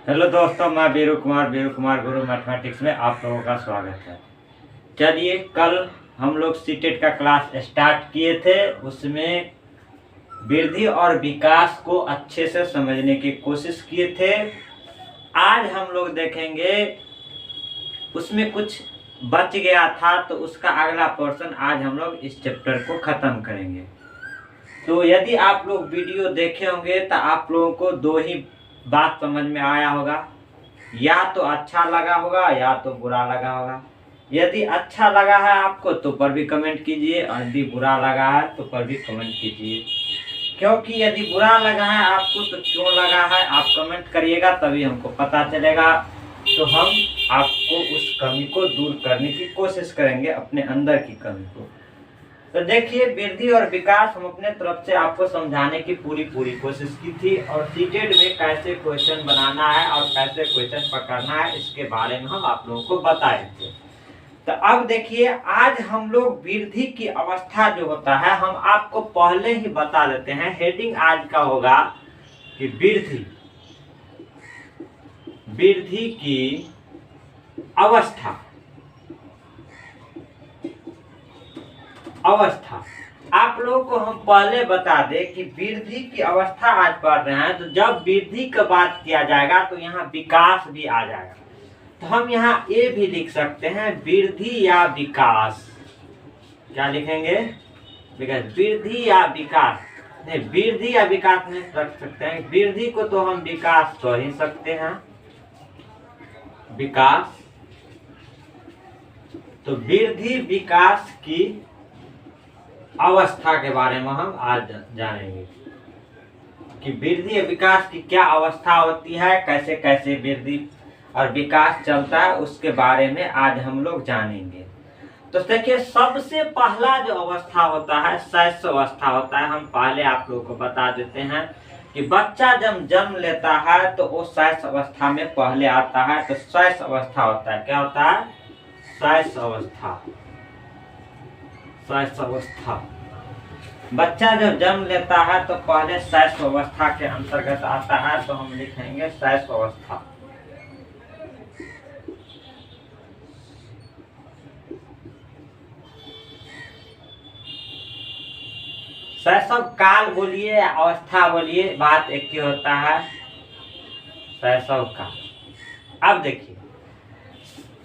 Hello दोस्तों, मैं वीरू कुमार गुरु mathematics में आप लोगों का स्वागत है। चलिए, कल हम लोग सीटेट का क्लास स्टार्ट किए थे। उसमें वृद्धि और विकास को अच्छे से समझने की कोशिश किए थे। आज हम लोग देखेंगे, उसमें कुछ बच गया था तो उसका अगला पोर्शन आज हम लोग इस चैप्टर को ख़त्म करेंगे। तो यदि आप लोग वीडियो देखे होंगे तो आप लोगों को दो ही बात समझ में आया होगा, या तो अच्छा लगा होगा या तो बुरा लगा होगा। यदि अच्छा लगा है आपको तो पर भी कमेंट कीजिए, और यदि बुरा लगा है तो पर भी कमेंट कीजिए। क्योंकि यदि बुरा लगा है आपको तो क्यों लगा है आप कमेंट करिएगा, तभी हमको पता चलेगा। तो हम आपको उस कमी को दूर करने की कोशिश करेंगे, अपने अंदर की कमी को। तो देखिए, वृद्धि और विकास हम अपने तरफ से आपको समझाने की पूरी कोशिश की थी, और सीटेट में कैसे क्वेश्चन बनाना है और कैसे क्वेश्चन पकड़ना है इसके बारे में हम आप लोगों को बताए थे। तो अब देखिए, आज हम लोग वृद्धि की अवस्था जो होता है हम आपको पहले ही बता देते हैं। हेडिंग आज का होगा कि वृद्धि की अवस्था। आप लोगों को हम पहले बता दें कि वृद्धि की अवस्था आज पढ़ रहे हैं, तो जब वृद्धि की बात किया जाएगा तो यहाँ विकास भी आ जाएगा। तो हम यहाँ ए भी लिख सकते हैं, वृद्धि या विकास। क्या लिखेंगे? वृद्धि या विकास नहीं, वृद्धि या विकास नहीं रख सकते हैं। वृद्धि को तो हम विकास कह ही सकते हैं, विकास। तो वृद्धि विकास की अवस्था के बारे में हम आज जानेंगे कि वृद्धि और विकास की क्या अवस्था होती है, कैसे कैसे वृद्धि और विकास चलता है, उसके बारे में आज हम लोग जानेंगे। तो देखिए, सबसे पहला जो अवस्था होता है शैशव अवस्था होता है। हम पहले आप लोगों को बता देते हैं कि बच्चा जब जन्म लेता है तो वो शैशव अवस्था में पहले आता है। तो शैशव अवस्था होता है, क्या होता है? शैशव अवस्था। बच्चा जब जन्म लेता है तो पहले शैशव अवस्था के अंतर्गत आता है। तो हम लिखेंगे शैशव अवस्था। शैशव काल बोलिए, अवस्था बोलिए, बात एक ही होता है, शैशव काल। अब देखिए,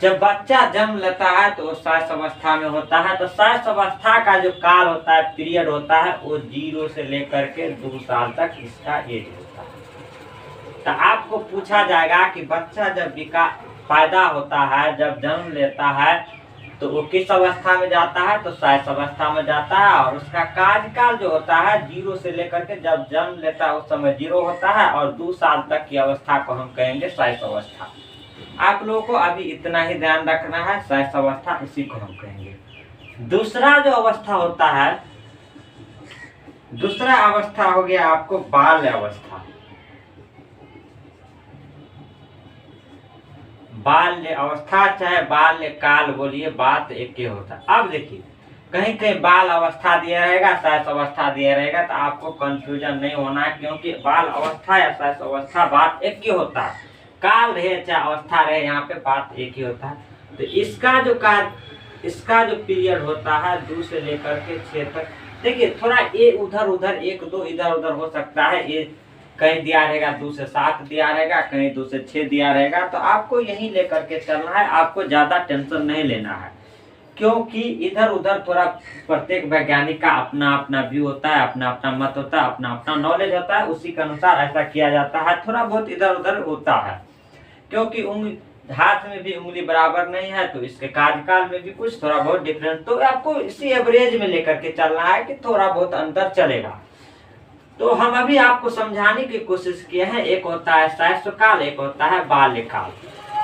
जब बच्चा जन्म लेता है तो वो शैशव अवस्था में होता है। तो शैशव अवस्था का जो काल होता है, पीरियड होता है, वो 0 से लेकर के 2 साल तक इसका एज होता है। तो आपको पूछा जाएगा कि बच्चा जब पैदा होता है, जब जन्म लेता है, तो वो किस अवस्था में जाता है? तो शैशव अवस्था में जाता है। और उसका कार्यकाल जो होता है 0 से लेकर के जब जन्म लेता है उस समय 0 होता है, और 2 साल तक की अवस्था को हम कहेंगे शैशव अवस्था। आप लोगों को अभी इतना ही ध्यान रखना है, शैशव अवस्था इसी को हम कहेंगे। दूसरा जो अवस्था होता है, दूसरा अवस्था हो गया आपको बाल्य अवस्था। बाल्य अवस्था चाहे बाल्य काल बोलिए, बात एक ही होता है। अब देखिए, कहीं कहीं बाल अवस्था दिया रहेगा, शैशव अवस्था दिया रहेगा, तो आपको कंफ्यूजन नहीं होना है, क्योंकि बाल अवस्था या शैशव अवस्था बात एक ही होता है। काल रहे चाहे अवस्था रहे, यहाँ पे बात एक ही होता है। तो इसका जो पीरियड होता है 2 से लेकर के 6 तक। देखिए, थोड़ा ये उधर 1 2 इधर उधर हो सकता है। ये कहीं दिया रहेगा 2 से 7 दिया रहेगा, कहीं 2 से 6 दिया रहेगा। तो आपको यही लेकर के चलना है, आपको ज्यादा टेंशन नहीं लेना है, क्योंकि इधर उधर थोड़ा प्रत्येक वैज्ञानिक का अपना अपना व्यू होता है, अपना अपना मत होता है, अपना अपना नॉलेज होता है, उसी के अनुसार ऐसा किया जाता है। थोड़ा बहुत इधर उधर होता है, क्योंकि हाथ में भी उंगली बराबर नहीं है, तो इसके कार्यकाल में भी कुछ थोड़ा बहुत डिफरेंस। तो आपको इसी एवरेज में लेकर के चलना है कि थोड़ा बहुत अंतर चलेगा। तो हम अभी आपको समझाने की कोशिश किए हैं, एक होता है शैशव काल, एक होता है बाल्यकाल।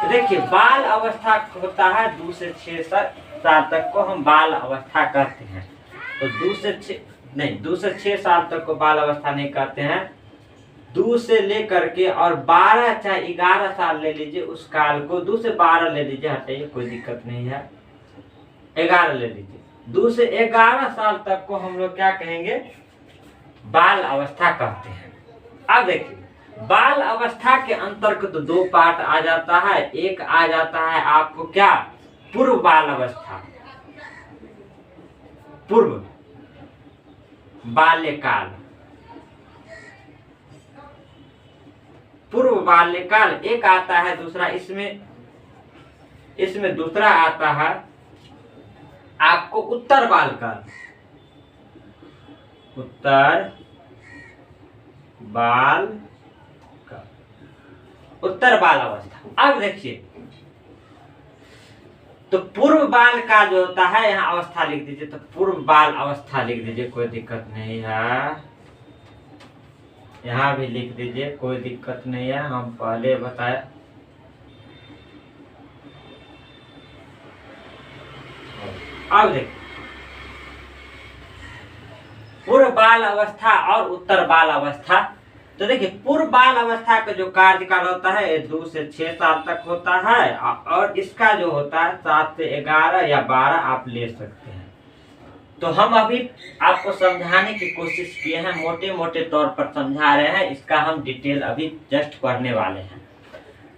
तो देखिए, बाल अवस्था होता है 2 से 6 साल तक को हम बाल अवस्था कहते हैं। तो 2 से 6 साल तक को बाल अवस्था नहीं कहते हैं। 2 से लेकर के और 12 चाहे 11 साल ले लीजिए, उस काल को 2 से 12 ले लीजिए, हटाइए, कोई दिक्कत नहीं है, 11 ले लीजिए। 2 से 11 साल तक को हम लोग क्या कहेंगे? बाल अवस्था कहते हैं। अब देखिए, बाल अवस्था के अंतर्गत दो पार्ट आ जाता है। एक आ जाता है आपको क्या, पूर्व बाल अवस्था, पूर्व बाल्यकाल, पूर्व बाल्यकाल एक आता है। दूसरा इसमें दूसरा आता है आपको उत्तर बालकाल, उत्तर बाल काल, उत्तर बाल अवस्था। अब देखिए, तो पूर्व बाल का जो होता है, यहाँ अवस्था लिख दीजिए, तो पूर्व बाल अवस्था लिख दीजिए, कोई दिक्कत नहीं है। यहाँ भी लिख दीजिए, कोई दिक्कत नहीं है, हम पहले बताए। अब देखिए, पूर्व बाल अवस्था और उत्तर बाल अवस्था। तो देखिए, पूर्व बाल अवस्था का जो कार्यकाल होता है 2 से 6 साल तक होता है, और इसका जो होता है 7 से 11 या 12 आप ले सकते हैं। तो हम अभी आपको समझाने की कोशिश किए हैं, मोटे मोटे तौर पर समझा रहे हैं, इसका हम डिटेल अभी जस्ट पढ़ने वाले हैं।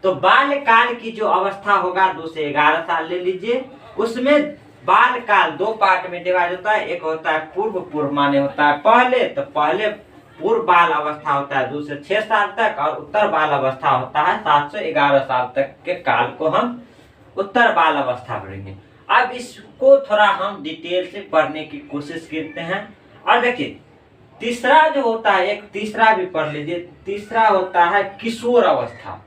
तो बाल्यकाल की जो अवस्था होगा 2 से 11 साल ले लीजिए। उसमें बालकाल 2 पार्ट में डिवाइड होता है। एक होता है पूर्व माने होता है पहले, तो पहले पूर्व बाल अवस्था होता है 2 से 6 साल तक, और उत्तर बाल अवस्था होता है 7 से 11 साल तक के काल को हम उत्तर बाल अवस्था पढ़ेंगे। अब इसको थोड़ा हम डिटेल से पढ़ने की कोशिश करते हैं। और देखिए, तीसरा जो होता है, एक तीसरा भी पढ़ लीजिए। तीसरा होता है किशोर अवस्था।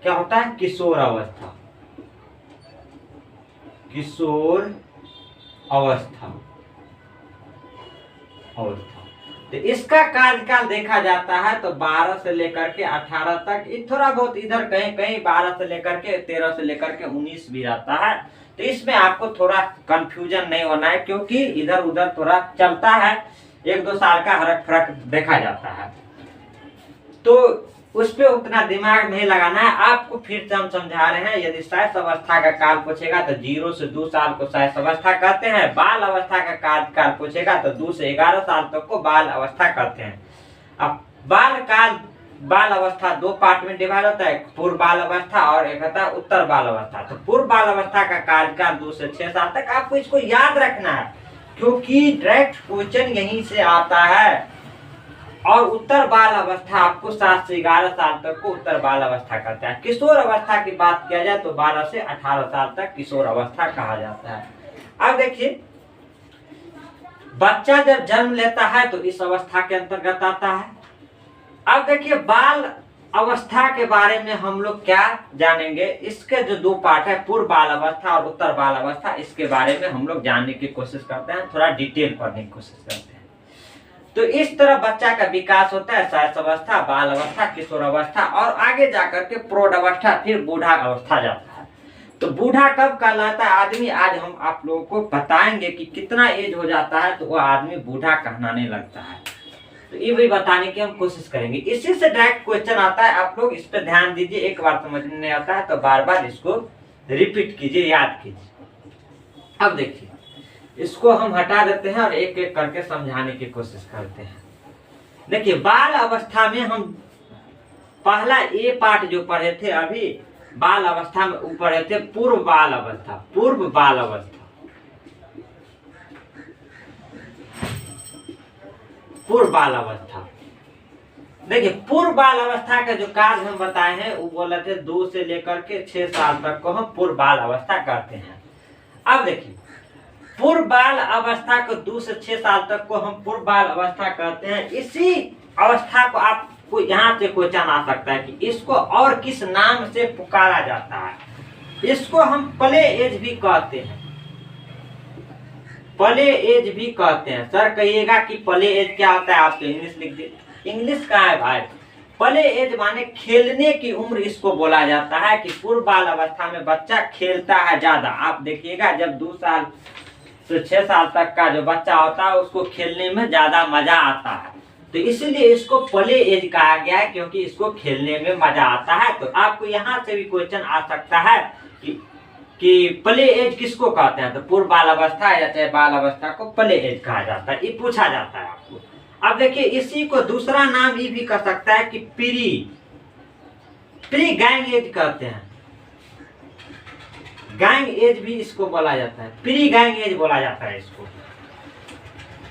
क्या होता है? किशोर अवस्था, किशोर अवस्था। तो इसका कार्यकाल देखा जाता है तो 12 से लेकर के 18 तक, थोड़ा बहुत इधर कहीं कहीं 12 से लेकर के 13 से लेकर के 19 भी आता है। तो इसमें आपको थोड़ा कंफ्यूजन नहीं होना है, क्योंकि इधर उधर थोड़ा चलता है, 1-2 साल का फर्क देखा जाता है। तो उस पर उतना दिमाग नहीं लगाना है आपको। फिर से हम समझा रहे हैं, यदि शैशव अवस्था का काल पूछेगा तो 0 से 2 साल को शैशव अवस्था कहते हैं। बाल अवस्था का कार्यकाल पूछेगा तो 2 से 11 साल तक को बाल अवस्था कहते हैं। अब बाल अवस्था 2 पार्ट में डिवाइड होता है, पूर्व बाल अवस्था और एक होता है उत्तर बाल अवस्था। तो पूर्व बाल अवस्था का कार्यकाल 2 से 6 साल तक, आपको इसको याद रखना है, क्योंकि डायरेक्ट क्वेश्चन यहीं से आता है। और उत्तर बाल अवस्था आपको 7 से 11 साल तक को उत्तर बाल अवस्था कहते हैं। किशोर अवस्था की बात किया जाए तो 12 से 18 साल तक किशोर अवस्था कहा जाता है। अब देखिए, बच्चा जब जन्म लेता है तो इस अवस्था के अंतर्गत आता है। अब देखिए, बाल अवस्था के बारे में हम लोग क्या जानेंगे, इसके जो 2 पार्ट है, पूर्व बाल अवस्था और उत्तर बाल अवस्था, इसके बारे में हम लोग जानने की कोशिश करते हैं, थोड़ा डिटेल पढ़ने की कोशिश करते हैं। तो इस तरह बच्चा का विकास होता है, शैशव अवस्था, बाल अवस्था, किशोर अवस्था, और आगे जाकर के प्रौढ़ अवस्था, फिर बूढ़ा अवस्था जाता है। तो बूढ़ा कब कहलाता है आदमी, आज हम आप लोगों को बताएंगे कि कितना एज हो जाता है तो वो आदमी बूढ़ा कहलाने लगता है। तो ये भी बताने की हम कोशिश करेंगे। इसी से डायरेक्ट क्वेश्चन आता है, आप लोग इस पर ध्यान दीजिए। एक बार समझ में नहीं आता है तो बार बार इसको रिपीट कीजिए, याद कीजिए। अब देखिए, इसको हम हटा देते हैं और एक एक करके समझाने की कोशिश करते हैं। देखिए, बाल अवस्था में हम पहला ए पार्ट जो पढ़े थे अभी, बाल अवस्था में ऊपर पढ़े थे पूर्व बाल अवस्था, पूर्व बाल अवस्था, पूर्व बाल अवस्था। देखिए, पूर्व बाल अवस्था का जो काल हम बताए हैं वो बोले थे 2 से लेकर के 6 साल तक को हम पूर्व बाल अवस्था करते हैं। अब देखिए, पूर्व बाल अवस्था को 2 से 6 साल तक को हम पूर्व बाल अवस्था कहते हैं। इसी अवस्था को आपको यहाँ से क्वेश्चन आ सकता है कि इसको और किस नाम से पुकारा जाता है। इसको हम प्ले एज भी कहते हैं, प्ले एज भी कहते हैं। सर कहिएगा कि प्ले एज क्या होता है, आप तो इंग्लिश लिख दीजिए। इंग्लिश कहाँ है भाई? प्ले एज माने खेलने की उम्र इसको बोला जाता है, कि पूर्व बाल अवस्था में बच्चा खेलता है ज्यादा। आप देखिएगा, जब 2 साल से 6 साल तक का जो बच्चा होता है उसको खेलने में ज्यादा मजा आता है, तो इसीलिए इसको प्ले एज कहा गया है, क्योंकि इसको खेलने में मजा आता है। तो आपको यहाँ से भी क्वेश्चन आ सकता है कि प्ले एज किसको कहते हैं, तो पूर्व बाल अवस्था या चाहे बाल अवस्था को प्ले एज कहा जाता है, ये पूछा जाता है आपको। अब देखिए, इसी को दूसरा नाम ये भी कर सकता है कि प्री प्री गैंग एज कहते हैं, गैंग एज भी इसको बोला जाता है, प्री गैंग एज बोला जाता है इसको।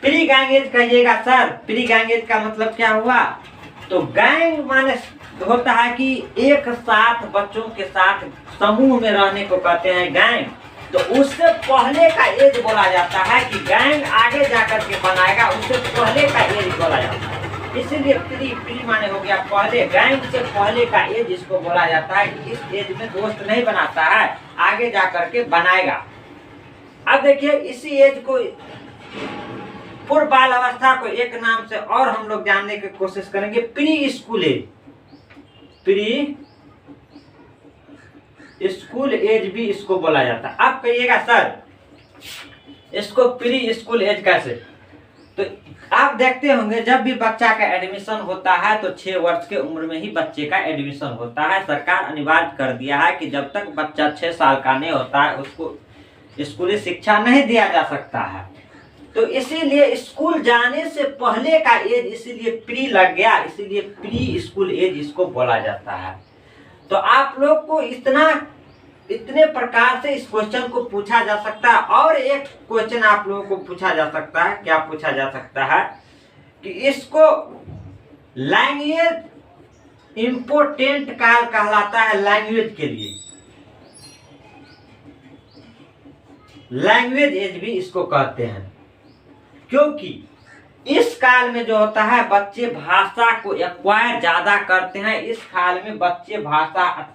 प्री गैंग एज कहिएगा सर, प्री गैंग एज का मतलब क्या हुआ? तो गैंग माने होता है कि एक साथ बच्चों के साथ समूह में रहने को कहते हैं गैंग। तो उससे पहले का एज बोला जाता है कि गैंग आगे जाकर के बनाएगा, उससे पहले का एज बोला जाता है। इसीलिए प्री, प्री माने हो गया पहले, गैंग से पहले का एज इसको बोला जाता है कि इस एज में दोस्त नहीं बनाता है, आगे जाकर के बनाएगा। अब देखिए इसी एज को, पूर्व बाल अवस्था को एक नाम से और हम लोग जानने की कोशिश करेंगे, pre school age. Pre school age भी इसको बोला जाता है। आप कहिएगा सर इसको प्री स्कूल एज कैसे? तो आप देखते होंगे जब भी बच्चा का एडमिशन होता है तो 6 वर्ष के उम्र में ही बच्चे का एडमिशन होता है। सरकार अनिवार्य कर दिया है कि जब तक बच्चा 6 साल का नहीं होता है उसको स्कूली शिक्षा नहीं दिया जा सकता है। तो इसीलिए स्कूल जाने से पहले का एज इसीलिए प्री लग गया, इसीलिए प्री स्कूल एज इसको बोला जाता है। तो आप लोग को इतने प्रकार से इस क्वेश्चन को पूछा जा सकता है। और एक क्वेश्चन आप लोगों को पूछा जा सकता है, क्या पूछा जा सकता है कि इसको लैंग्वेज इंपोर्टेंट काल कहलाता है। लैंग्वेज के लिए लैंग्वेज एज भी इसको कहते हैं, क्योंकि इस काल में जो होता है बच्चे भाषा को एक्वायर ज्यादा करते हैं। इस काल में बच्चे भाषा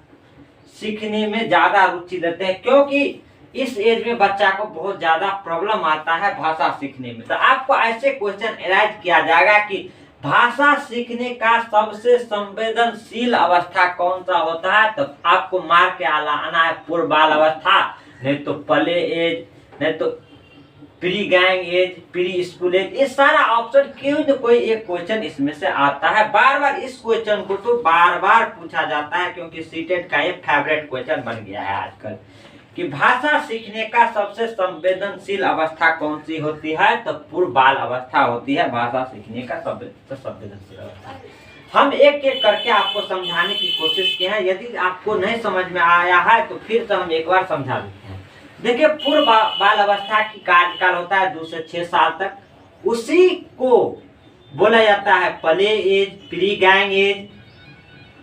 सीखने में ज्यादा रुचि लेते हैं, क्योंकि इस एज में बच्चा को बहुत ज्यादा प्रॉब्लम आता है भाषा सीखने में। तो आपको ऐसे क्वेश्चन एराइज किया जाएगा कि भाषा सीखने का सबसे संवेदनशील अवस्था कौन सा होता है? तो आपको मार के आना है पूर्व बाल अवस्था, नहीं तो प्ले एज, नहीं तो pre gang age, pre school age. ये सारा ऑप्शन क्यों न कोई एक क्वेश्चन इसमें से आता है। बार बार इस क्वेश्चन को तो बार बार पूछा जाता है, क्योंकि सीटेट का ये फेवरेट क्वेश्चन बन गया है आजकल कि भाषा सीखने का सबसे संवेदनशील अवस्था कौन सी होती है? तो पूर्व बाल अवस्था होती है भाषा सीखने का सबसे संवेदनशील अवस्था। हम एक एक करके आपको समझाने की कोशिश की है। यदि आपको नहीं समझ में आया है तो फिर से हम एक बार समझा देते हैं। देखिए पूर्व बाल अवस्था की कार्यकाल होता है 2 से 6 साल तक, उसी को बोला जाता है play age, pre gang age,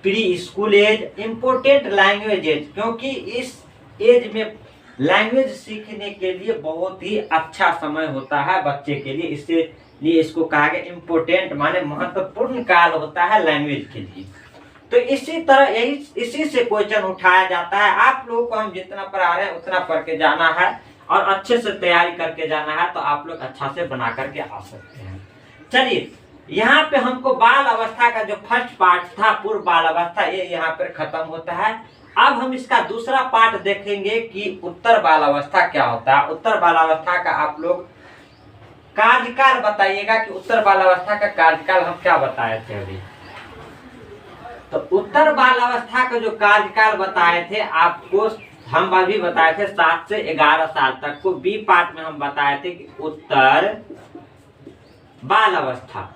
pre school age, important language age. क्योंकि इस एज में लैंग्वेज सीखने के लिए बहुत ही अच्छा समय होता है बच्चे के लिए, इसलिए इसको कहा गया इम्पोर्टेंट माने महत्वपूर्ण काल होता है लैंग्वेज के लिए। तो इसी तरह इसी से क्वेश्चन उठाया जाता है। आप लोगों को हम जितना पढ़ा रहे हैं उतना पढ़ के जाना है और अच्छे से तैयारी करके जाना है, तो आप लोग अच्छा से बना करके आ सकते हैं। चलिए यहाँ पे हमको बाल अवस्था का जो फर्स्ट पार्ट था पूर्व बाल अवस्था, ये यहाँ पर खत्म होता है। अब हम इसका दूसरा पार्ट देखेंगे कि उत्तर बाल अवस्था क्या होता है। उत्तर बाल अवस्था का आप लोग कार्यकाल बताइएगा कि उत्तर बाल अवस्था का कार्यकाल हम क्या बताए थे अभी। तो उत्तर बाल अवस्था का जो कार्यकाल बताए थे आपको, हम अभी बताए थे 7 से 11 साल तक को। बी पार्ट में हम बताए थे कि उत्तर बाल अवस्था,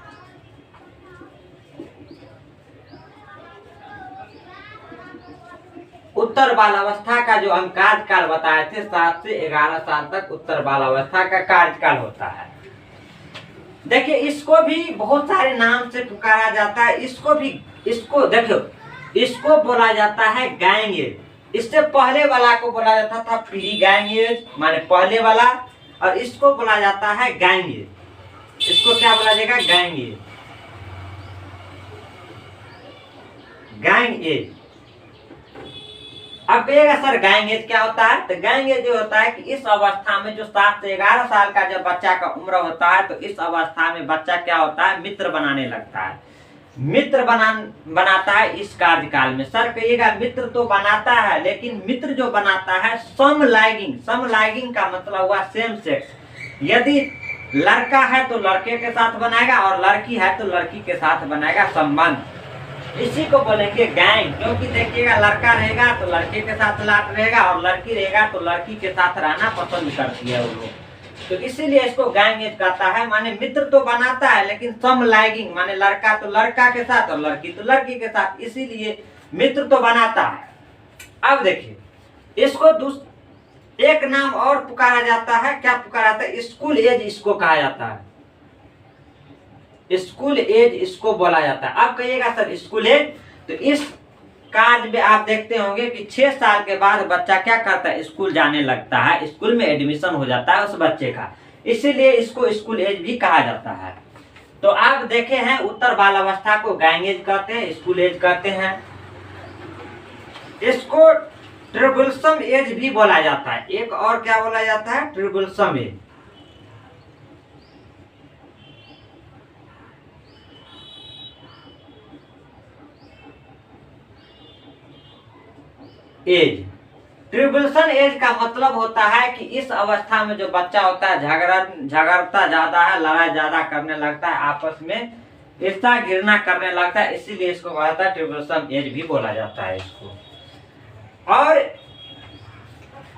उत्तर बाल अवस्था का जो हम कार्यकाल बताए थे 7 से 11 साल तक उत्तर बाल अवस्था का कार्यकाल होता है। देखिए इसको भी बहुत सारे नाम से पुकारा जाता है। इसको देखो, इसको बोला जाता है गैंग एज। इससे पहले वाला को बोला जाता था प्री गैंग एज माने पहले वाला, और इसको बोला जाता है गैंग एज। इसको क्या बोला जाएगा? Gang as. Gang as. अब कहिएगा सर गैंग एज क्या होता है? तो गैंग एज जो होता है कि इस अवस्था में जो 7 से 11 साल का जब बच्चा का उम्र होता है, तो इस अवस्था में बच्चा क्या होता है? मित्र बनाने लगता है। मित्र बनाता है इस कार्यकाल में। सर कहिएगा मित्र तो बनाता है, लेकिन मित्र जो बनाता है समलैंगिक। समलैंगिक का मतलब हुआ सेम सेक्स। यदि लड़का है तो लड़के के साथ बनाएगा और लड़की है तो लड़की के साथ बनाएगा संबंध। इसी को बोलेंगे गैंग। क्योंकि देखिएगा लड़का रहेगा तो लड़के के साथ लाट रहेगा और लड़की रहेगा तो लड़की के साथ रहना पसंद करती है वो लोग। तो इसीलिए इसको गैंग एज कहता है। माने मित्र तो बनाता है लेकिन समलैंगिक माने लड़का तो लड़का के साथ और लड़की तो लड़की के साथ, इसीलिए मित्र तो बनाता है। अब देखिए इसको एक नाम और पुकारा जाता है, क्या पुकारा जाता है? स्कूल एज इसको कहा जाता है, स्कूल एज इसको बोला जाता है। अब कहिएगा सर स्कूल एज, तो इस कार्य में आप देखते होंगे कि 6 साल के बाद बच्चा क्या करता है? स्कूल जाने लगता है, स्कूल में एडमिशन हो जाता है उस बच्चे का, इसीलिए इसको स्कूल एज भी कहा जाता है। तो आप देखे हैं उत्तर बाल अवस्था को गैंग एज कहते हैं, स्कूल एज कहते हैं, इसको ट्रिबुलसम एज भी बोला जाता है। एक और क्या बोला जाता है? ट्रिबुलसम एज। एज, ट्रिबुलेशन एज का मतलब होता है कि इस अवस्था में जो बच्चा होता है झगड़ता ज्यादा है, लड़ाई ज्यादा करने लगता है, आपस में ईर्ष्या घृणा करने लगता है, इसीलिए इसको कहा जाता है ट्रिबुलेशन एज भी बोला जाता है इसको। और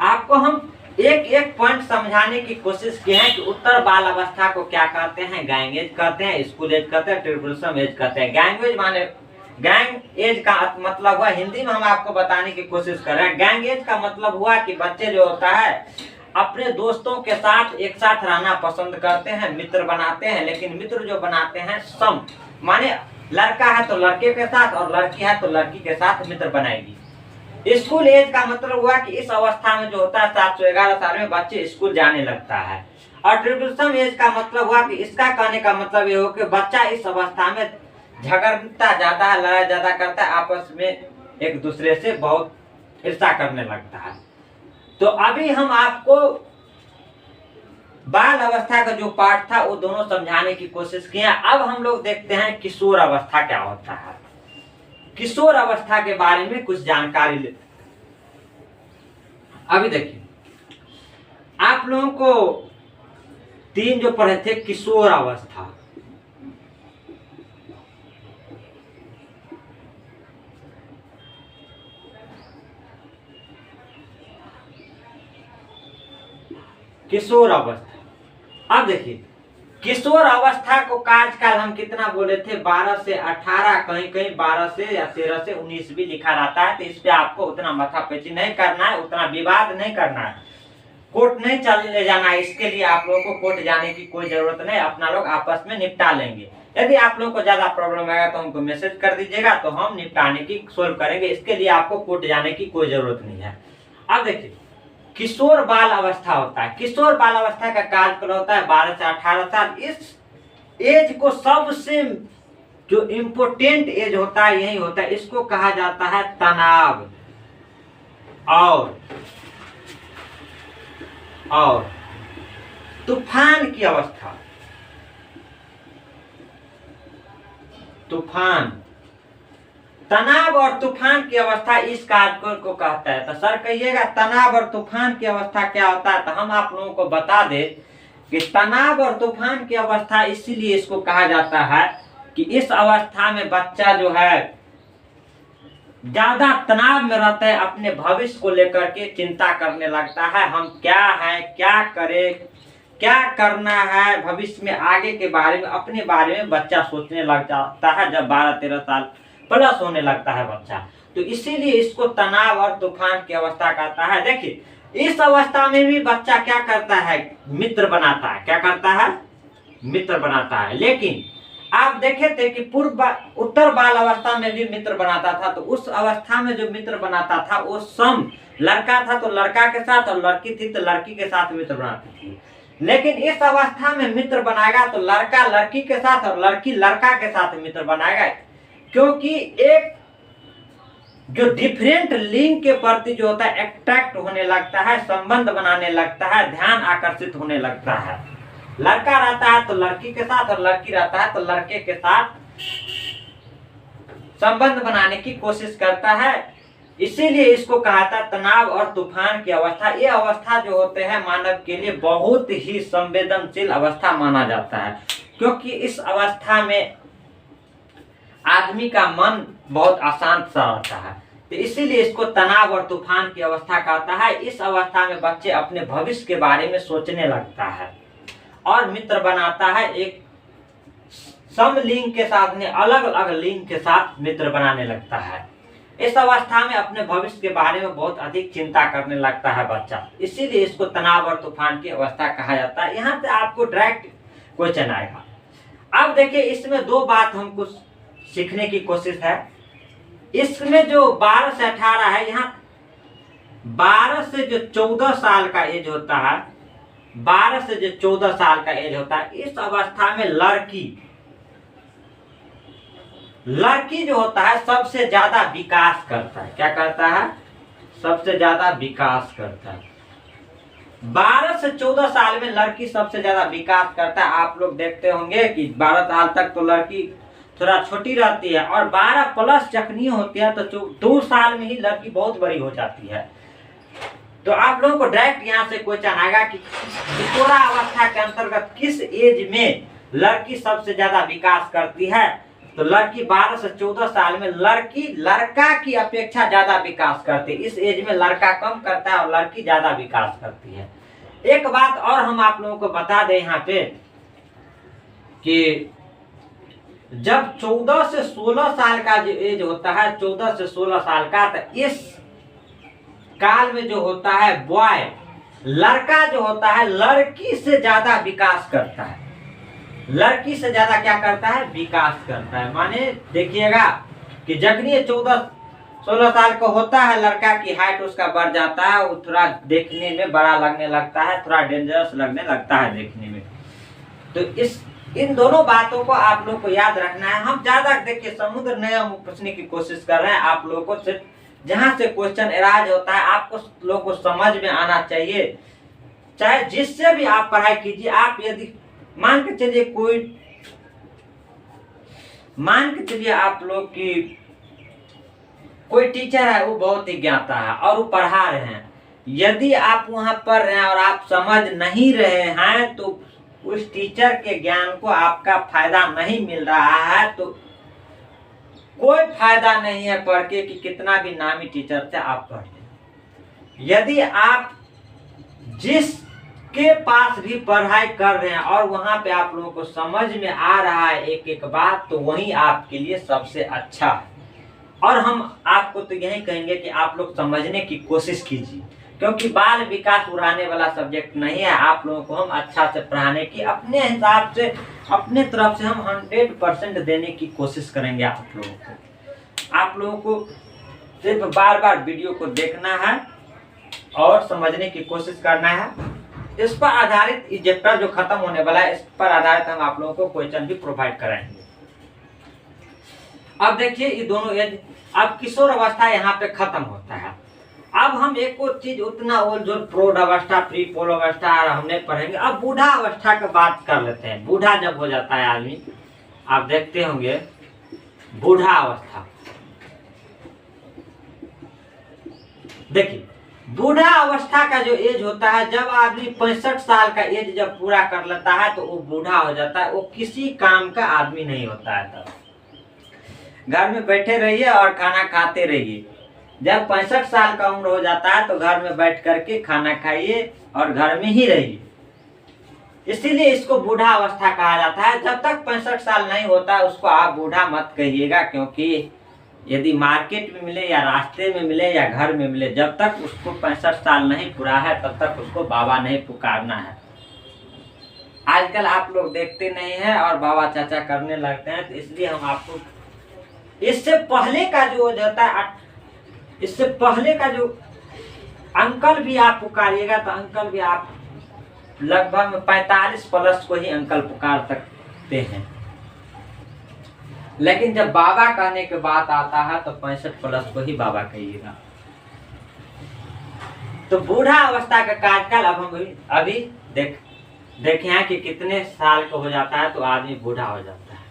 आपको हम एक एक पॉइंट समझाने की कोशिश की है कि उत्तर बाल अवस्था को क्या कहते हैं? गैंग एज कहते हैं, स्कूल एज कहते हैं, ट्रिबुलेशन एज कहते हैं। गैंग एज माने, गैंग एज का मतलब हुआ, हिंदी में हम आपको बताने की कोशिश कर रहे हैं, गैंग एज का मतलब हुआ कि बच्चे जो होता है अपने दोस्तों के साथ एक साथ रहना पसंद करते हैं, मित्र बनाते हैं, लेकिन मित्र जो बनाते हैं सम, माने लड़का है तो लड़के के साथ और लड़की है तो लड़की के साथ मित्र बनाएगी। स्कूल एज का मतलब हुआ कि इस अवस्था में जो होता है 7 से 11 साल में बच्चे स्कूल जाने लगता है। और ट्रिबुलेशन एज का मतलब हुआ कि इसका कहने का मतलब ये हो कि बच्चा इस अवस्था में झगड़ता ज्यादा है, लड़ाई ज्यादा करता है, आपस में एक दूसरे से बहुत ईर्ष्या करने लगता है। तो अभी हम आपको बाल अवस्था का जो पार्ट था वो दोनों समझाने की कोशिश किए। अब हम लोग देखते हैं किशोर अवस्था क्या होता है। किशोर अवस्था के बारे में कुछ जानकारी लेते हैं। अभी देखिए आप लोगों को 3 जो पढ़े थे किशोर अवस्था, किशोर अवस्था। अब देखिए किशोर अवस्था को कार्यकाल हम कितना बोले थे? 12 से 18, कहीं कहीं 12 से या 13 से 19 भी लिखा रहता है। तो इस पे आपको उतना माथापच्ची नहीं करना है, उतना विवाद नहीं करना है, कोर्ट नहीं चले जाना है। इसके लिए आप लोगों को कोर्ट जाने की कोई जरूरत नहीं, अपना लोग आपस में निपटा लेंगे। यदि आप लोगों को ज्यादा प्रॉब्लम आएगा तो हमको मैसेज कर दीजिएगा, तो हम निपटाने की सोल्व करेंगे। इसके लिए आपको कोर्ट जाने की कोई जरूरत नहीं है। अब देखिए किशोर बाल अवस्था होता है। किशोर बाल अवस्था का कार्यकाल होता है 12 से 18 साल। इस एज को सबसे जो इम्पोर्टेंट एज होता है यही होता है, इसको कहा जाता है तनाव और तूफान की अवस्था। तूफान, तनाव और तूफान की अवस्था इस कार्यकाल को कहता है। तो सर कहिएगा तनाव और तूफान की अवस्था क्या होता है? तो हम आप लोगों को बता दें कि तनाव और तूफान की अवस्था इसीलिए इसको कहा जाता है कि इस अवस्था में बच्चा जो है ज्यादा तनाव में रहता है, अपने भविष्य को लेकर के चिंता करने लगता है। हम क्या है, क्या करें, क्या करना है, भविष्य में आगे के बारे में, अपने बारे में बच्चा सोचने लग जाता है जब 12-13 साल प्लस होने लगता है बच्चा। तो इसीलिए इसको तनाव और तूफान की अवस्था कहता है। देखिए इस अवस्था में भी बच्चा क्या करता है? मित्र बनाता है। क्या करता है? मित्र बनाता है। लेकिन आप देखे थे कि उत्तर बाल अवस्था में भी मित्र बनाता था। तो उस अवस्था में जो मित्र बनाता था वो सम, लड़का था तो लड़का के साथ और लड़की थी तो लड़की के साथ मित्र बनाती थी। लेकिन इस अवस्था में मित्र बनाएगा तो लड़का लड़की के साथ और लड़की लड़का के साथ मित्र बनाएगा, क्योंकि एक जो डिफरेंट लिंग के प्रति जो होता है अट्रैक्ट होने लगता है, संबंध बनाने लगता है, ध्यान आकर्षित होने लगता है। लड़का रहता है तो लड़की के साथ और लड़की रहता है तो लड़के के साथ संबंध बनाने की कोशिश करता है। इसीलिए इसको कहा था तनाव और तूफान की अवस्था। ये अवस्था जो होते हैं मानव के लिए बहुत ही संवेदनशील अवस्था माना जाता है, क्योंकि इस अवस्था में आदमी का मन बहुत अशांत सा रहता है। तो इसीलिए इसको तनाव और तूफान की अवस्था कहता है। इस अवस्था में बच्चे अपने भविष्य के बारे में सोचने लगता है और मित्र बनाता है। एक सम लिंग के साथ में अलग अलग लिंग के साथ मित्र बनाने लगता है। इस अवस्था में अपने भविष्य के बारे में बहुत अधिक चिंता करने लगता है बच्चा, इसीलिए इसको तनाव और तूफान की अवस्था कहा जाता है। यहाँ से आपको डायरेक्ट क्वेश्चन आएगा। अब देखिए इसमें दो बात हमको सीखने की कोशिश है। इसमें जो 12 से 18 है, यहाँ 12 से जो 14 साल का एज होता है, 12 से जो 14 साल का एज होता है, इस अवस्था में लड़की जो होता है सबसे ज्यादा विकास करता है। क्या करता है? सबसे ज्यादा विकास करता है। 12 से 14 साल में लड़की सबसे ज्यादा विकास करता है। आप लोग देखते होंगे कि 12 साल तक तो लड़की थोड़ा छोटी रहती है, और 12 प्लस जखनी होती है तो 2 साल में ही लड़की बहुत बड़ी हो जाती है। तो आप लोगों को डायरेक्ट यहाँ से क्वेश्चन आएगा कि किशोरा अवस्था के अंतर्गत किस एज में लड़की सबसे ज्यादा विकास करती है? तो लड़की 12 से 14 साल में लड़की लड़का की अपेक्षा ज्यादा विकास करती है। इस एज में लड़का कम करता है और लड़की ज्यादा विकास करती है। एक बात और हम आप लोगों को बता दें यहाँ पे कि जब 14 से 16 साल का जो एज होता है, 14 से 16 साल का, तो इस काल में जो होता है बॉय, लड़का जो होता है लड़की से ज्यादा विकास करता है। लड़की से ज्यादा क्या करता है? विकास करता है। माने देखिएगा कि जखनी 14-16 साल का होता है, लड़का की हाइट उसका बढ़ जाता है, वो थोड़ा देखने में बड़ा लगने लगता है, थोड़ा डेंजरस लगने लगता है देखने में। तो इन दोनों बातों को आप लोग को याद रखना है। हम ज्यादा देखिए समुद्र नियम पूछने की कोशिश कर रहे हैं आप लोगों को। सिर्फ जहां से क्वेश्चन एराज होता है आपको लोगों को समझ में आना चाहिए। चाहे जिससे भी आप पढ़ाई कीजिए, आप यदि मान के चलिए आप लोग की कोई टीचर है, वो बहुत ही ज्ञाता है और वो पढ़ा रहे हैं, यदि आप वहां पढ़ रहे हैं और आप समझ नहीं रहे हैं तो उस टीचर के ज्ञान को आपका फायदा नहीं मिल रहा है। तो कोई फायदा नहीं है पढ़ के कि कितना भी नामी टीचर से आप पढ़ लें। यदि आप जिसके पास भी पढ़ाई कर रहे हैं और वहां पे आप लोगों को समझ में आ रहा है एक एक बात, तो वही आपके लिए सबसे अच्छा है। और हम आपको तो यही कहेंगे कि आप लोग समझने की कोशिश कीजिए, क्योंकि बाल विकास उड़ाने वाला सब्जेक्ट नहीं है। आप लोगों को हम अच्छा से पढ़ाने की अपने हिसाब से, अपने तरफ से हम 100% देने की कोशिश करेंगे आप लोगों को। आप लोगों को सिर्फ बार बार वीडियो को देखना है और समझने की कोशिश करना है। इस पर आधारित ये चैप्टर जो खत्म होने वाला है, इस पर आधारित हम आप लोगों को क्वेश्चन भी प्रोवाइड कराएंगे। अब देखिए ये दोनों एज, अब किशोर अवस्था यहाँ पे खत्म होता है। अब हम एक और चीज उतना जो प्रौढ़ अवस्था, प्री पौढ़ अवस्था हमने पढ़ेंगे। अब बूढ़ा अवस्था की बात कर लेते हैं। बूढ़ा जब हो जाता है आदमी, आप देखते होंगे बूढ़ा अवस्था। देखिए बूढ़ा अवस्था का जो एज होता है, जब आदमी 65 साल का एज जब पूरा कर लेता है तो वो बूढ़ा हो जाता है। वो किसी काम का आदमी नहीं होता है। तब घर में बैठे रहिए और खाना खाते रहिए। जब 65 साल का उम्र हो जाता है तो घर में बैठ करके खाना खाइए और घर में ही रहिए। इसीलिए इसको बूढ़ा अवस्था कहा जाता है। जब तक 65 साल नहीं होता उसको आप बूढ़ा मत कहिएगा, क्योंकि यदि मार्केट में मिले या रास्ते में मिले या घर में मिले, जब तक उसको 65 साल नहीं पूरा है तब तक उसको बाबा नहीं पुकारना है। आजकल आप लोग देखते नहीं हैं और बाबा चाचा करने लगते हैं, तो इसलिए हम आपको इससे पहले का जो होता है, इससे पहले का जो अंकल भी आप पुकारिएगा तो अंकल भी आप लगभग 45 प्लस को ही अंकल पुकार सकते हैं। लेकिन जब बाबा कहने की बात आता है तो 65 प्लस को ही बाबा कहिएगा। तो बूढ़ा अवस्था का कार्यकाल अब हम अभी देखे हैं कि कितने साल का हो जाता है तो आदमी बूढ़ा हो जाता है।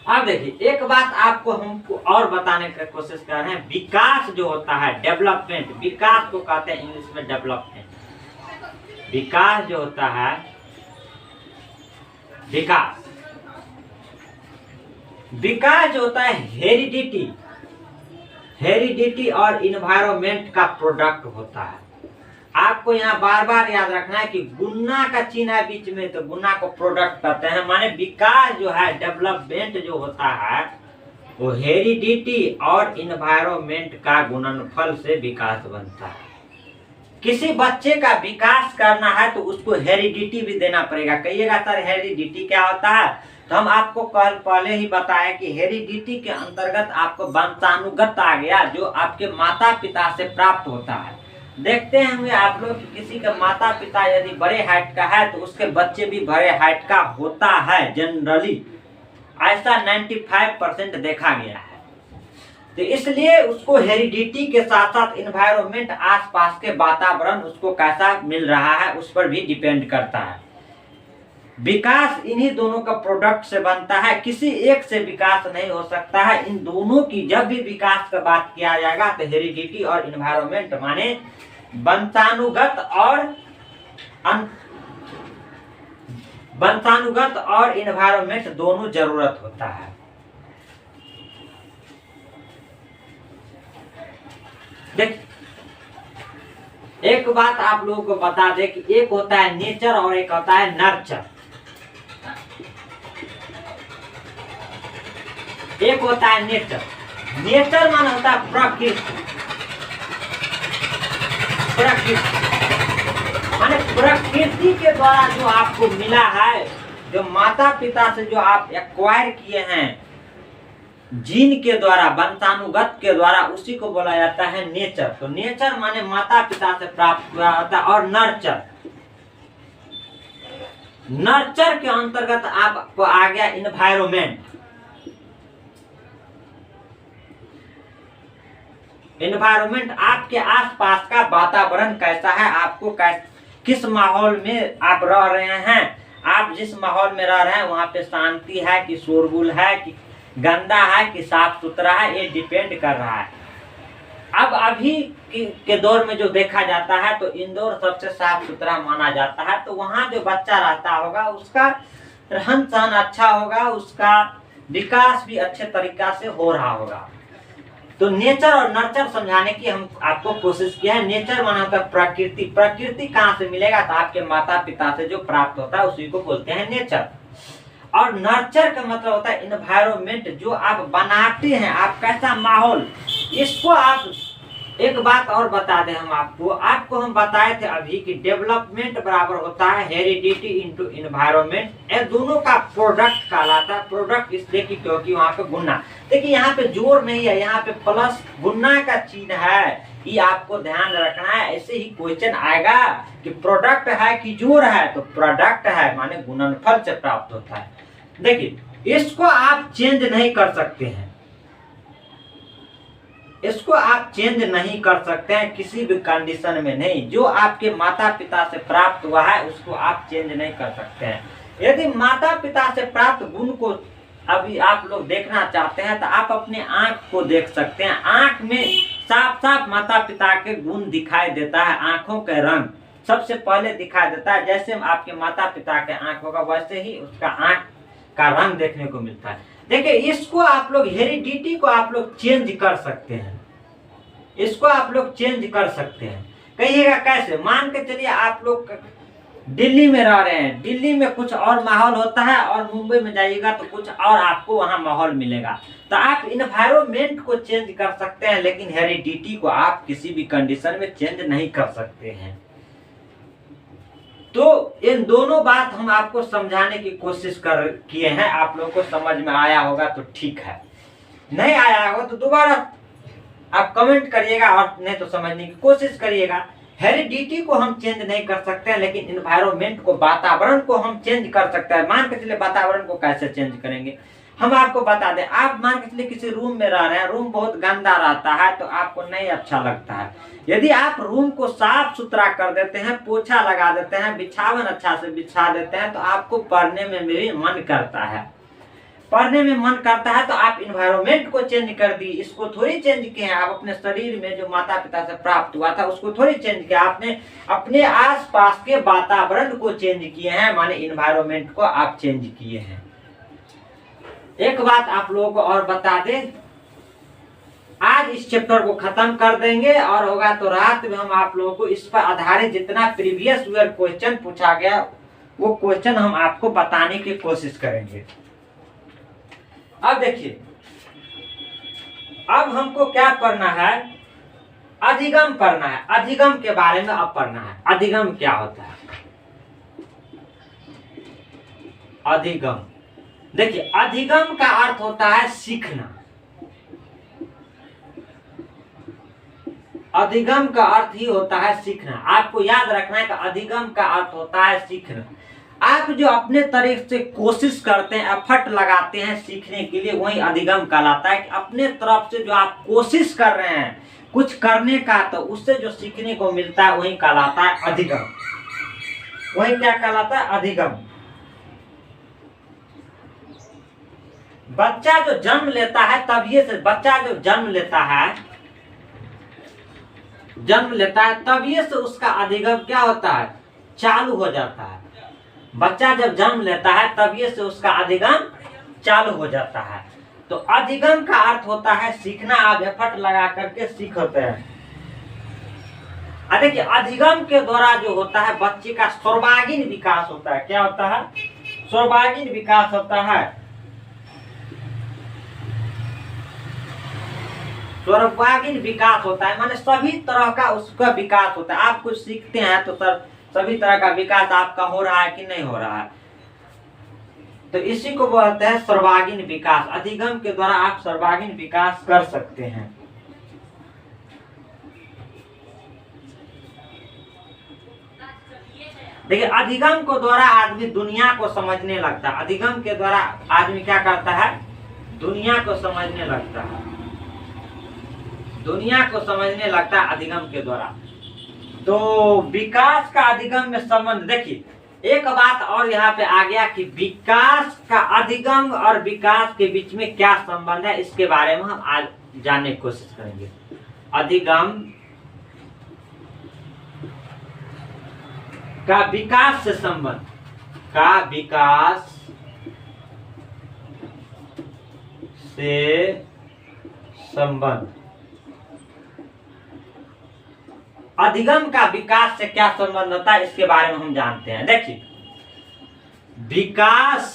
अब देखिए एक बात आपको हमको और बताने की कोशिश कर रहे हैं। विकास जो होता है, डेवलपमेंट, विकास को कहते हैं इंग्लिश में डेवलपमेंट। विकास जो होता है, विकास जो होता है हेरिडिटी और इन्वायरमेंट का प्रोडक्ट होता है। आपको यहाँ बार बार याद रखना है कि गुना का चिन्ह है बीच में, तो गुना को प्रोडक्ट कहते हैं। माने विकास जो है, डेवलपमेंट जो होता है, वो हेरिडिटी और इन्वायरमेंट का गुणनफल से विकास बनता है। किसी बच्चे का विकास करना है तो उसको हेरिडिटी भी देना पड़ेगा। कहिएगा सर हेरिडिटी क्या होता है? तो हम आपको कल पहले ही बताया कि हेरिडिटी के अंतर्गत आपको वंशानुगत आ गया, जो आपके माता पिता से प्राप्त होता है। देखते होंगे आप लोग कि किसी का माता पिता यदि बड़े हाइट का है तो उसके बच्चे भी बड़े हाइट का होता है। जनरली ऐसा 95% देखा गया है। तो इसलिए उसको हेरिडिटी के साथ साथ इन्वायरमेंट, आसपास के वातावरण उसको कैसा मिल रहा है उस पर भी डिपेंड करता है। विकास इन्हीं दोनों का प्रोडक्ट से बनता है, किसी एक से विकास नहीं हो सकता है। इन दोनों की जब भी विकास का बात किया जाएगा तो हेरिडिटी और इन्वायरमेंट माने वंशानुगत और इन्वायरमेंट दोनों जरूरत होता है। देख, एक बात आप लोगों को बता दे कि एक होता है नेचर और एक होता है नर्चर। एक होता है नेचर। नेचर माना होता है प्रकृति। माने प्रकृति के द्वारा जो आपको मिला है, जो माता पिता से जो आप एक्वायर किए हैं जीन के द्वारा, वंशानुगत के द्वारा, उसी को बोला जाता है नेचर। तो नेचर माने माता पिता से प्राप्त हुआ होता है। और नर्चर, नर्चर के अंतर्गत आपको आ गया इन्वायरमेंट। इन्वायरमेंट आपके आसपास का वातावरण कैसा है, आपको किस माहौल में आप रह रहे हैं। आप जिस माहौल में रह रहे हैं वहां पे शांति है कि शोरगुल है कि गंदा है कि साफ सुथरा है, ये डिपेंड कर रहा है। अब अभी के दौर में जो देखा जाता है तो इंदौर सबसे साफ सुथरा माना जाता है। तो वहाँ जो बच्चा रहता होगा उसका रहन सहन अच्छा होगा, उसका विकास भी अच्छे तरीका से हो रहा होगा। तो नेचर और नर्चर समझाने की हम आपको कोशिश किया है। नेचर माना होता है प्रकृति। प्रकृति कहाँ से मिलेगा? तो आपके माता पिता से जो प्राप्त होता है उसी को बोलते हैं नेचर। और नर्चर का मतलब होता है इन्वायरमेंट, जो आप बनाते हैं, आप कैसा माहौल। इसको आप एक बात और बता दें हम आपको हम बताए थे अभी कि डेवलपमेंट बराबर होता है हेरिडिटी इनटू इन्वायरमेंट। ये दोनों का प्रोडक्ट कहलाता है। प्रोडक्ट इसलिए कि क्योंकि वहाँ पे गुना, देखिए यहाँ पे जोर नहीं है, यहाँ पे प्लस गुना का चिन्ह है, ये आपको ध्यान रखना है। ऐसे ही क्वेश्चन आएगा कि प्रोडक्ट है कि जोर है, तो प्रोडक्ट है माने गुणनफल से प्राप्त होता है। देखिए इसको आप चेंज नहीं कर सकते हैं, इसको आप चेंज नहीं कर सकते हैं किसी भी कंडीशन में नहीं। जो आपके माता पिता से प्राप्त हुआ है उसको आप चेंज नहीं कर सकते हैं। यदि माता पिता से प्राप्त गुण को अभी आप लोग देखना चाहते हैं तो आप अपने आंख को देख सकते हैं। आंख में साफ साफ माता पिता के गुण दिखाई देता है। आंखों के रंग सबसे पहले दिखाई देता है। जैसे आपके माता पिता के आंख होगा वैसे ही उसका आंख का रंग देखने को मिलता है। देखिए इसको आप लोग हेरिडिटी को आप लोग चेंज कर सकते हैं, इसको आप लोग चेंज कर सकते हैं। कहिएगा कैसे? मान के चलिए आप लोग दिल्ली में रह रहे हैं, दिल्ली में कुछ और माहौल होता है और मुंबई में जाइएगा तो कुछ और आपको वहां माहौल मिलेगा। तो आप इन्वायरमेंट को चेंज कर सकते हैं, लेकिन हेरिडिटी को आप किसी भी कंडीशन में चेंज नहीं कर सकते हैं। तो इन दोनों बात हम आपको समझाने की कोशिश किए हैं। आप लोग को समझ में आया होगा तो ठीक है, नहीं आया होगा तो दोबारा आप कमेंट करिएगा और नहीं तो समझने की कोशिश करिएगा। हेरिडिटी को हम चेंज नहीं कर सकते हैं, लेकिन इन्वायरमेंट को, वातावरण को हम चेंज कर सकते हैं। मान के चलिए वातावरण को कैसे चेंज करेंगे हम आपको बता दें। आप मान के चलिए किसी रूम में रह रहे हैं, रूम बहुत गंदा रहता है तो आपको नहीं अच्छा लगता है। यदि आप रूम को साफ सुथरा कर देते हैं, पोछा लगा देते हैं, बिछावन अच्छा से बिछा देते हैं, तो आपको पढ़ने में भी मन करता है। पढ़ने में मन करता है तो आप इन्वायरमेंट को चेंज कर दी, इसको थोड़ी चेंज किए हैं। आप अपने शरीर में जो माता पिता से प्राप्त हुआ था उसको थोड़ी चेंज किया, आपने अपने आसपास के वातावरण को चेंज किए हैं, माने इन्वायरमेंट को आप चेंज किए हैं। एक बात आप लोगों को और बता दें, आज इस चैप्टर को खत्म कर देंगे और होगा तो रात में हम आप लोगों को इस पर आधारित जितना प्रीवियस ईयर क्वेश्चन पूछा गया वो क्वेश्चन हम आपको बताने की कोशिश करेंगे। अब देखिए अब हमको क्या पढ़ना है, अधिगम पढ़ना है। अधिगम के बारे में अब पढ़ना है। अधिगम क्या होता है? अधिगम, देखिए अधिगम का अर्थ होता है सीखना। अधिगम का अर्थ ही होता है सीखना। आपको याद रखना है कि अधिगम का अर्थ होता है सीखना। आप जो अपने तरीके से कोशिश करते हैं, एफर्ट लगाते हैं सीखने के लिए, वही अधिगम कहलाता है। कि अपने तरफ से जो आप कोशिश कर रहे हैं कुछ करने का, तो उससे जो सीखने को मिलता है वही कहलाता है अधिगम। वही क्या कहलाता है? अधिगम। बच्चा जो जन्म लेता है तभी से, बच्चा जो जन्म लेता है तभी से उसका अधिगम क्या होता है? चालू हो जाता है। बच्चा जब जन्म लेता है तभी से उसका अधिगम चालू हो जाता है। तो अधिगम का अर्थ होता है सीखना। आप एफर्ट लगा करके सीखते हैं। देखिए अधिगम के द्वारा जो होता है बच्चे का सर्वांगीण विकास होता है। क्या होता है? सर्वांगीण विकास होता है। सर्वांगीण विकास होता है माने सभी तरह का उसका विकास होता है। आप कुछ सीखते हैं तो सभी तरह का विकास आपका हो रहा है कि नहीं हो रहा है, तो इसी को बोलते हैं सर्वांगीण विकास। अधिगम के द्वारा आप सर्वांगीण विकास कर सकते हैं। देखिए अधिगम को द्वारा आदमी दुनिया को समझने लगता है। अधिगम के द्वारा आदमी क्या करता है? दुनिया को समझने लगता है। दुनिया को समझने लगता है अधिगम के द्वारा। तो विकास का अधिगम में संबंध, देखिए एक बात और यहाँ पे आ गया कि विकास का अधिगम और विकास के बीच में क्या संबंध है, इसके बारे में हम आज जानने की कोशिश करेंगे। अधिगम का विकास से संबंध, का विकास से संबंध। अधिगम का विकास से क्या संबंध होता है इसके बारे में हम जानते हैं। देखिए विकास,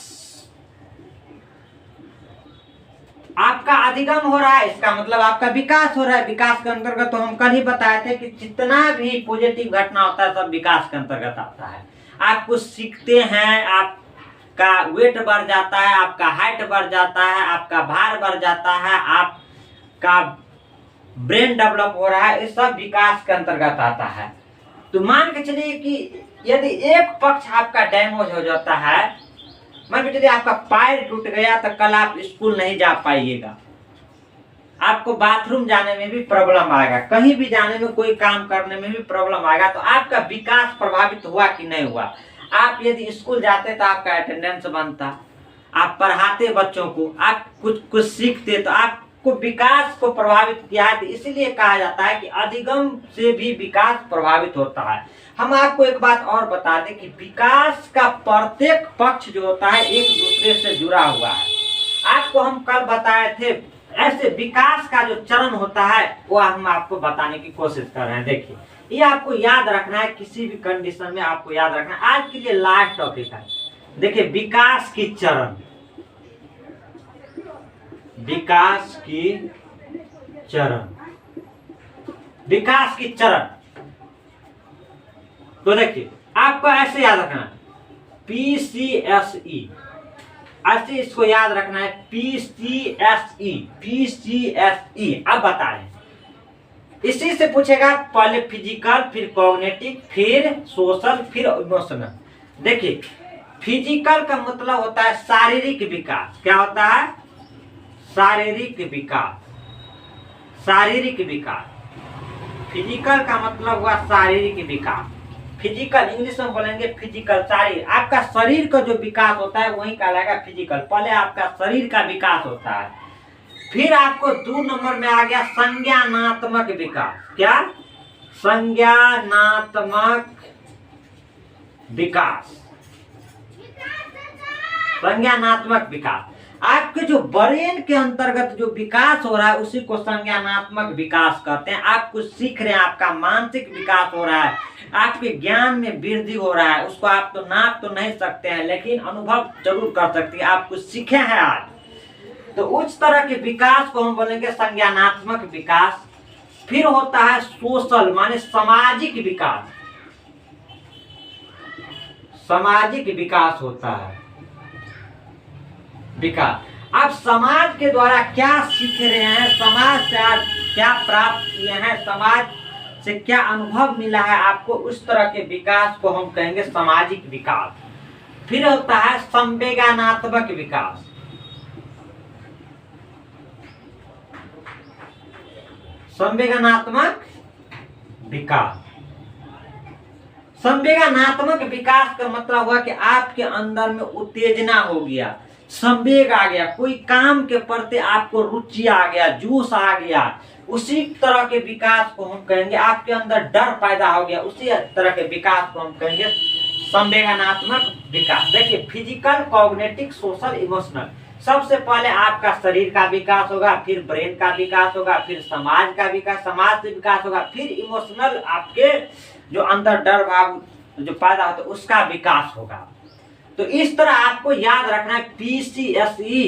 आपका अधिगम हो रहा है इसका मतलब आपका विकास हो रहा है। विकास के अंतर्गत तो हम कल ही बताए थे कि जितना भी पॉजिटिव घटना होता है सब विकास के अंतर्गत आता है। आप कुछ सीखते हैं, आपका वेट बढ़ जाता है, आपका हाइट बढ़ जाता है, आपका भार बढ़ जाता है, आपका ब्रेन डेवलप हो रहा है, ये सब विकास के अंतर्गत आता है। तो मान के चलिए कि यदि एक पक्ष आपका डैमेज हो जाता है, मान के चलिए आपका पैर टूट गया, तो कल आप स्कूल नहीं जा पाइएगा। आपको बाथरूम जाने में भी प्रॉब्लम आएगा, कहीं भी जाने में, कोई काम करने में भी प्रॉब्लम आएगा। तो आपका विकास प्रभावित हुआ कि नहीं हुआ? आप यदि स्कूल जाते तो आपका अटेंडेंस बनता, आप पढ़ाते बच्चों को, आप कुछ सीखते, तो आपको विकास को प्रभावित किया है। इसीलिए कहा जाता है कि अधिगम से भी विकास प्रभावित होता है। हम आपको एक बात और बता दें कि विकास का प्रत्येक पक्ष जो होता है एक दूसरे से जुड़ा हुआ है। आपको हम कल बताए थे, ऐसे विकास का जो चरण होता है वो हम आपको बताने की कोशिश कर रहे हैं। देखिए ये आपको याद रखना है, किसी भी कंडीशन में आपको याद रखना है। आज के लिए लास्ट टॉपिक है। देखिए विकास की चरण, विकास की चरण, विकास की चरण। तो देखिए आपको ऐसे याद रखना है, PCSE, ऐसे इसको याद रखना है, PCSE, PCSE। अब बता रहे हैं, इसी से पूछेगा पहले फिजिकल, फिर कॉग्निटिव, फिर सोशल, फिर इमोशनल। देखिए फिजिकल का मतलब होता है शारीरिक विकास। क्या होता है? शारीरिक विकास, शारीरिक विकास। फिजिकल का मतलब हुआ शारीरिक विकास। फिजिकल इंग्लिश में बोलेंगे फिजिकल, शारीरिक। आपका शरीर का जो विकास होता है वही कहलाएगा फिजिकल। पहले आपका शरीर का विकास होता है, फिर आपको 2 नंबर में आ गया संज्ञानात्मक विकास। क्या? संज्ञानात्मक विकास, संज्ञानात्मक विकास। आपके जो ब्रेन के अंतर्गत जो विकास हो रहा है उसी को संज्ञानात्मक विकास कहते हैं। आप कुछ सीख रहे हैं, आपका मानसिक विकास हो रहा है, आपके ज्ञान में वृद्धि हो रहा है। उसको आप तो नाप तो नहीं सकते हैं, लेकिन अनुभव जरूर कर सकते हैं। आप कुछ सीखे हैं आज, तो उच्च तरह के विकास को हम बोलेंगे संज्ञानात्मक विकास। फिर होता है सोशल माने सामाजिक विकास, सामाजिक विकास होता है विकास। अब समाज के द्वारा क्या सीख रहे हैं, समाज से आप क्या प्राप्त किए हैं, समाज से क्या अनुभव मिला है आपको, उस तरह के विकास को हम कहेंगे सामाजिक विकास। फिर होता है संवेदनात्मक विकास। संवेदनात्मक विकास, संवेदनात्मक विकास का मतलब हुआ कि आपके अंदर में उत्तेजना हो गया, संवेग आ गया, कोई काम के प्रति आपको रुचि आ गया, जोश आ गया, उसी तरह के विकास को हम कहेंगे आपके अंदर डर पैदा हो गया, उसी तरह के विकास को हम कहेंगे संवेदनात्मक विकास। देखिए फिजिकल, कॉग्निटिव, सोशल, इमोशनल। सबसे पहले आपका शरीर का विकास होगा, फिर ब्रेन का विकास होगा, फिर समाज का विकास, समाज से विकास होगा, फिर इमोशनल आपके जो अंदर डर भाव जो पैदा होता है उसका विकास होगा। तो इस तरह आपको याद रखना है PCSE,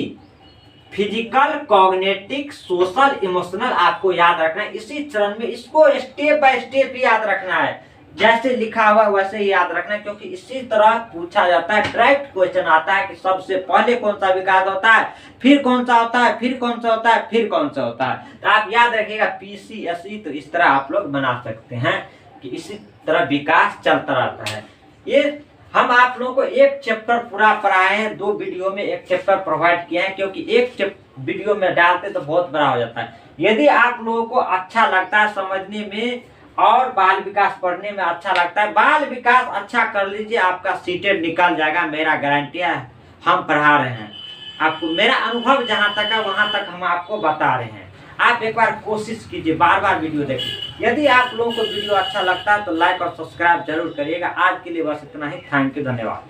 physical, cognitive, social, emotional आपको याद रखना है इसी चरण में। इसको स्टेप बाय स्टेप याद रखना है, जैसे लिखा हुआ वैसे ही याद रखना है, क्योंकि इसी तरह पूछा जाता है। डायरेक्ट क्वेश्चन आता है कि सबसे पहले कौन सा विकास होता है, फिर कौन सा होता है, फिर कौन सा होता है, फिर कौन सा होता है। तो आप याद रखिएगा PCSE, तो इस तरह आप लोग बना सकते हैं कि इसी तरह विकास चलता रहता है। ये हम आप लोगों को एक चैप्टर पूरा पढ़ाए हैं, 2 वीडियो में एक चैप्टर प्रोवाइड किया है, क्योंकि एक वीडियो में डालते तो बहुत बड़ा हो जाता है। यदि आप लोगों को अच्छा लगता है समझने में और बाल विकास पढ़ने में अच्छा लगता है, बाल विकास अच्छा कर लीजिए, आपका सीटेड निकल जाएगा, मेरा गारंटी है। हम पढ़ा रहे हैं आपको, मेरा अनुभव जहाँ तक है वहाँ तक हम आपको बता रहे हैं। आप एक बार कोशिश कीजिए, बार बार वीडियो देखिए। यदि आप लोगों को वीडियो अच्छा लगता है तो लाइक और सब्सक्राइब जरूर करिएगा। आज के लिए बस इतना ही। थैंक यू, धन्यवाद।